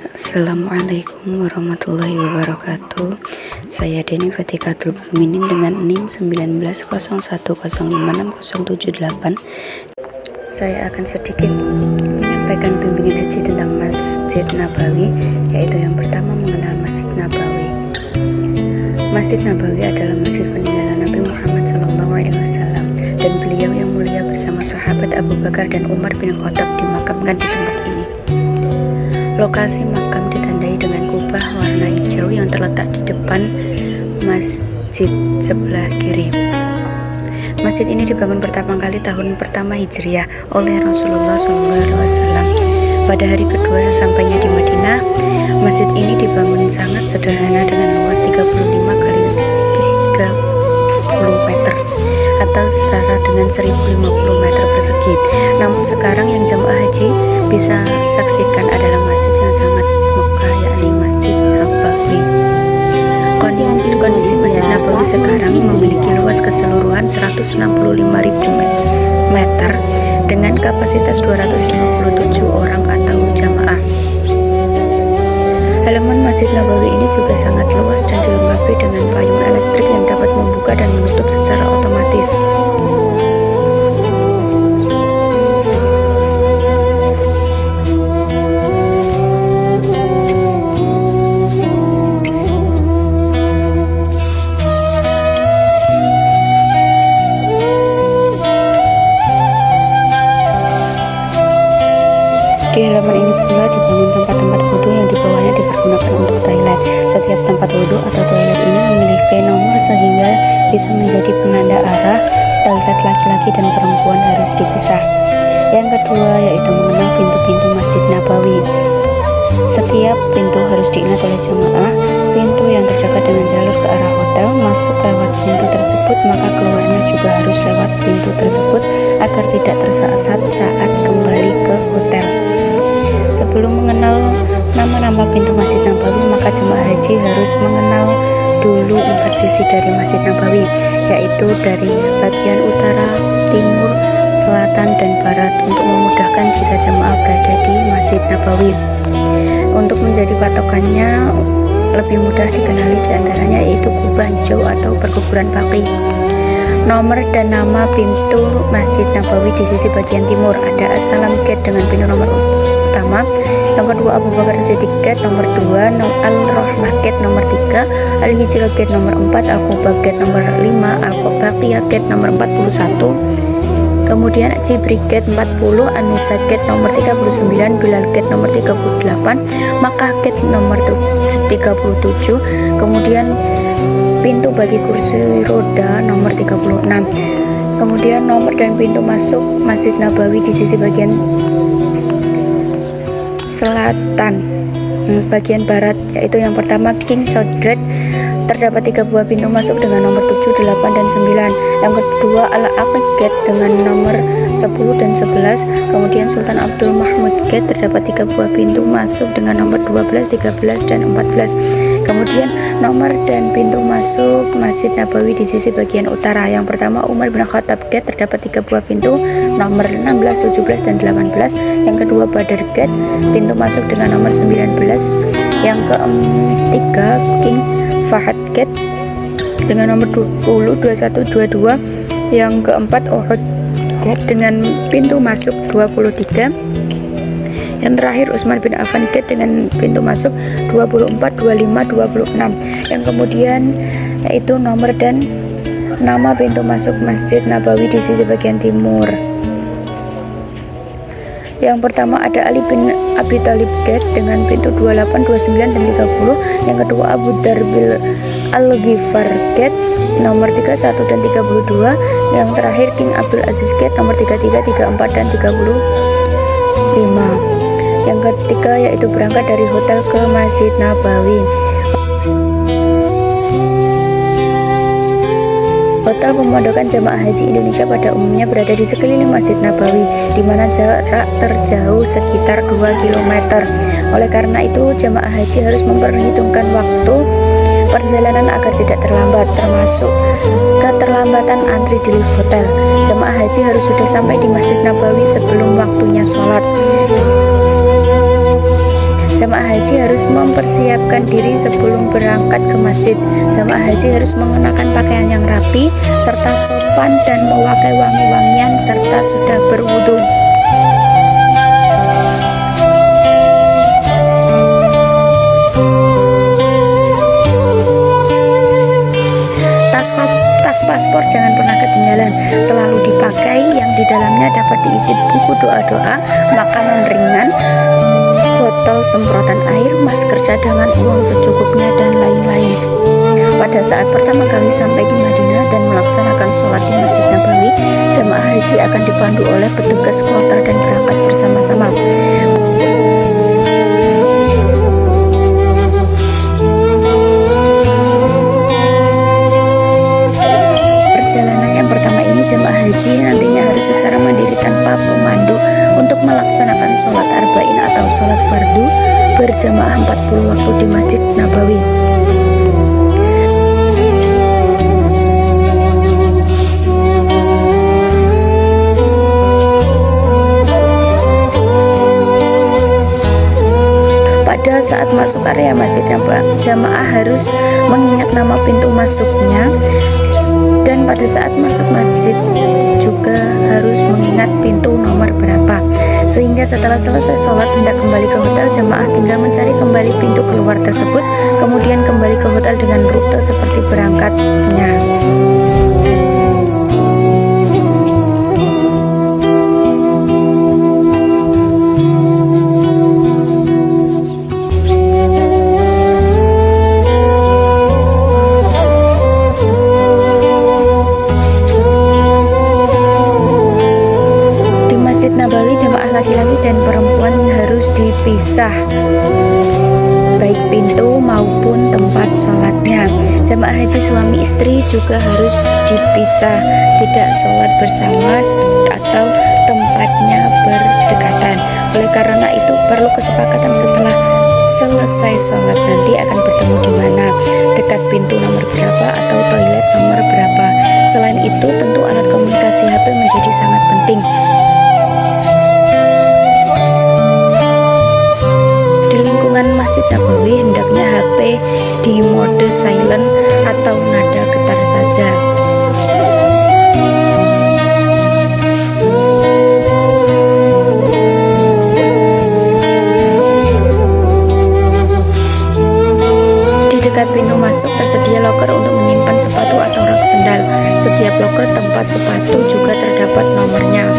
Assalamualaikum warahmatullahi wabarakatuh. Saya Deni Fatikatul Mukminin dengan NIM 1901056078. Saya akan sedikit menyampaikan bimbingan haji tentang Masjid Nabawi, yaitu yang pertama mengenal Masjid Nabawi. Masjid Nabawi adalah masjid peninggalan Nabi Muhammad SAW, dan beliau yang mulia bersama sahabat Abu Bakar dan Umar bin Khattab dimakamkan di tempat ini. Lokasi makam ditandai dengan kubah warna hijau yang terletak di depan masjid sebelah kiri. Masjid ini dibangun pertama kali tahun pertama Hijriah oleh Rasulullah SAW. Pada hari kedua sesampainya di Madinah, masjid ini dibangun sangat sederhana dengan luas 35 kali 30 meter atau setara dengan 1050 meter persegi. Namun sekarang yang jamaah haji bisa saksikan adalah masjid yang sangat megah, yakni Masjid Nabawi. Kondisi Masjid Nabawi sekarang memiliki luas keseluruhan 165.000 meter dengan kapasitas 257 orang atau jamaah. Halaman Masjid Nabawi ini juga sangat luas dan dilengkapi dengan payung elektrik yang dapat membuka dan menutup secara otomatis. Di halaman ini pula dibangun tempat-tempat wudhu yang di bawahnya dipergunakan untuk toilet. Setiap tempat wudhu atau toilet ini memiliki nomor sehingga bisa menjadi penanda arah toilet laki-laki dan perempuan harus dipisah. Yang kedua yaitu mengenal pintu-pintu Masjid Nabawi. Setiap pintu harus diingat oleh jemaah. Pintu yang terdekat dengan jalur ke arah hotel masuk lewat pintu tersebut, maka keluarnya juga harus lewat pintu tersebut agar tidak tersesat saat kembali ke hotel. Sebelum mengenal nama-nama pintu Masjid Nabawi, maka jemaah haji harus mengenal dulu 4 sisi dari Masjid Nabawi, yaitu dari bagian utara, timur, selatan, dan barat untuk memudahkan jika jemaah berada di Masjid Nabawi. Untuk menjadi patokannya lebih mudah dikenali diantaranya yaitu kubah hijau atau perkuburan Baqi. Nomor dan nama pintu Masjid Nabawi di sisi bagian timur ada As-Salam Gate dengan pintu nomor utama, yang kedua Abu Bakar Siddiq Gate nomor 2, Al-Rahmah Gate nomor 3, Al-Hijrah Gate nomor 4, Al-Quba Gate nomor 5, Al-Baqiyah Gate nomor 41, kemudian Jibri Gate 40, An-Nisa Gate nomor 39, Bilal Gate nomor 38, Makkah Gate nomor 37, kemudian pintu bagi kursi roda nomor 36. Kemudian nomor dan pintu masuk Masjid Nabawi di sisi bagian selatan bagian barat, yaitu yang pertama King Saud Gate, terdapat 3 buah pintu masuk dengan nomor 7, 8, dan 9. Yang kedua Al-Aqiq Gate dengan nomor 10 dan 11. Kemudian Sultan Abdul Mahmud Gate, terdapat 3 buah pintu masuk dengan nomor 12, 13, dan 14. Kemudian nomor dan pintu masuk Masjid Nabawi di sisi bagian utara. Yang pertama Umar bin Khattab Gate, terdapat 3 buah pintu nomor 16, 17, dan 18. Yang kedua Badar Gate, pintu masuk dengan nomor 19. Yang ketiga King Fahad Gate dengan nomor 20, 21, 22. Yang keempat Uhud Gate dengan pintu masuk 23. Yang terakhir Utsman bin Affan Gate dengan pintu masuk 24, 25, 26. Yang kemudian yaitu nomor dan nama pintu masuk Masjid Nabawi di sisi bagian timur. Yang pertama ada Ali bin Abi Thalib Gate dengan pintu 28, 29, dan 30. Yang kedua Abu Darbil Al-Ghifar Gate nomor 31 dan 32. Yang terakhir King Abdul Aziz Gate nomor 33, 34, dan 35. Yang ketiga yaitu berangkat dari hotel ke Masjid Nabawi. Hotel pemondokan jamaah haji Indonesia pada umumnya berada di sekeliling Masjid Nabawi, di mana jarak terjauh sekitar 2 km. Oleh karena itu, jamaah haji harus memperhitungkan waktu perjalanan agar tidak terlambat, termasuk keterlambatan antri di lift hotel. Jamaah haji harus sudah sampai di Masjid Nabawi sebelum waktunya sholat. Jamaah haji harus mempersiapkan diri sebelum berangkat ke masjid. Jamaah haji harus mengenakan pakaian yang rapi serta sopan dan memakai wangi-wangian serta sudah berwudu. Tas paspor jangan pernah ketinggalan, selalu dipakai, yang di dalamnya dapat diisi buku doa-doa, makanan ringan, botol semprotan air, masker cadangan, uang secukupnya, dan lain-lain. Pada saat pertama kali sampai di Madinah dan melaksanakan sholat di Masjid Nabawi, jamaah haji akan dipandu oleh petugas kloter dan berangkat bersama-sama. Jemaah haji nantinya harus secara mandiri tanpa pemandu untuk melaksanakan sholat arba'in atau sholat fardu berjamaah 40 waktu di Masjid Nabawi. Pada saat masuk area Masjid Nabawi, jamaah harus mengingat nama pintu masuknya. Dan pada saat masuk masjid juga harus mengingat pintu nomor berapa, sehingga setelah selesai sholat hendak kembali ke hotel, jamaah tinggal mencari kembali pintu keluar tersebut, kemudian kembali ke hotel dengan rute seperti berangkatnya. Nabawi, jamaah laki-laki dan perempuan harus dipisah, baik pintu maupun tempat sholatnya. Jamaah haji suami istri juga harus dipisah, tidak sholat bersama atau tempatnya berdekatan. Oleh karena itu perlu kesepakatan setelah selesai sholat nanti akan bertemu di mana, dekat pintu nomor berapa atau toilet nomor berapa. Selain itu tentu alat komunikasi HP menjadi sangat penting. Masjid Nabawi hendaknya HP di mode silent atau nada getar saja. Di dekat pintu masuk tersedia loker untuk menyimpan sepatu atau rak sendal. Setiap loker tempat sepatu juga terdapat nomornya.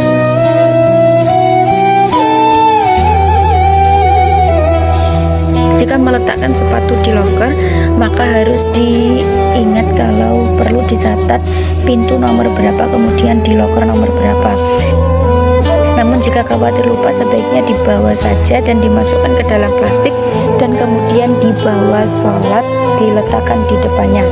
Jika meletakkan sepatu di loker, maka harus diingat kalau perlu dicatat pintu nomor berapa, kemudian di loker nomor berapa. Namun jika khawatir lupa, sebaiknya dibawa saja dan dimasukkan ke dalam plastik dan kemudian dibawa sholat, diletakkan di depannya.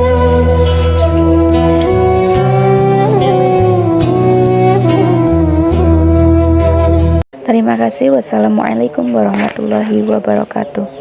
Terima kasih. Wassalamualaikum warahmatullahi wabarakatuh.